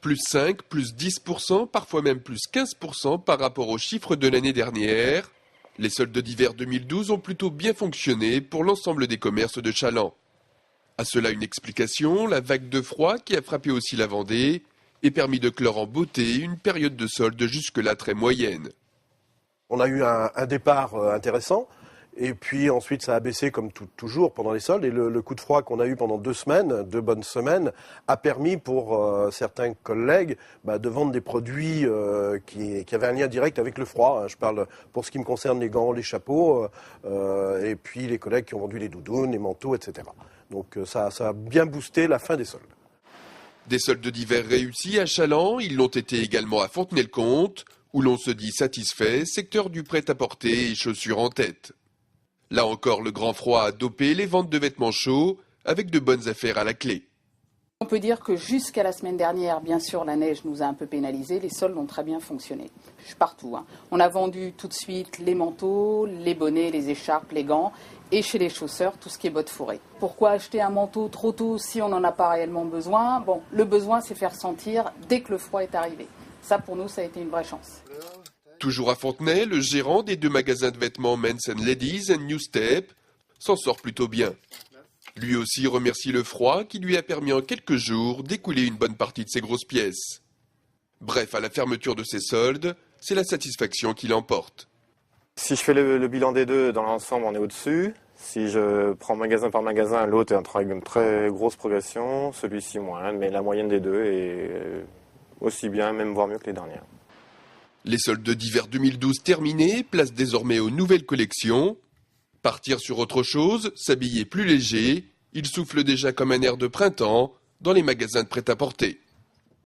Plus 5, plus 10%, parfois même plus 15% par rapport aux chiffres de l'année dernière. Les soldes d'hiver 2012 ont plutôt bien fonctionné pour l'ensemble des commerces de Challans. À cela une explication, la vague de froid qui a frappé aussi la Vendée et permis de clore en beauté une période de soldes jusque-là très moyenne. On a eu un départ intéressant. Et puis ensuite, ça a baissé comme toujours pendant les soldes. Et le coup de froid qu'on a eu pendant 2 semaines, 2 bonnes semaines, a permis pour certains collègues de vendre des produits qui avaient un lien direct avec le froid. Je parle pour ce qui me concerne les gants, les chapeaux, et puis les collègues qui ont vendu les doudounes, les manteaux, etc. Donc ça a bien boosté la fin des soldes. Des soldes d'hiver réussis à Challans, ils l'ont été également à Fontenay-le-Comte, où l'on se dit satisfait, secteur du prêt-à-porter et chaussures en tête. Là encore, le grand froid a dopé les ventes de vêtements chauds, avec de bonnes affaires à la clé. On peut dire que jusqu'à la semaine dernière, bien sûr, la neige nous a un peu pénalisés, les soldes ont très bien fonctionné. Partout. On a vendu tout de suite les manteaux, les bonnets, les écharpes, les gants, et chez les chausseurs, tout ce qui est bottes fourrées. Pourquoi acheter un manteau trop tôt si on n'en a pas réellement besoin ? Bon, le besoin, c'est faire sentir dès que le froid est arrivé. Ça, pour nous, ça a été une vraie chance. Toujours à Fontenay, le gérant des 2 magasins de vêtements Men's and Ladies and New Step s'en sort plutôt bien. Lui aussi remercie le froid qui lui a permis en quelques jours d'écouler une bonne partie de ses grosses pièces. Bref, à la fermeture de ces soldes, c'est la satisfaction qui l'emporte. Si je fais le bilan des deux, dans l'ensemble, on est au-dessus. Si je prends magasin par magasin, l'autre est avec une très grosse progression, celui-ci moins, mais la moyenne des deux est aussi bien, même voire mieux que les dernières. Les soldes d'hiver 2012 terminés, place désormais aux nouvelles collections. Partir sur autre chose, s'habiller plus léger, il souffle déjà comme un air de printemps dans les magasins de prêt-à-porter.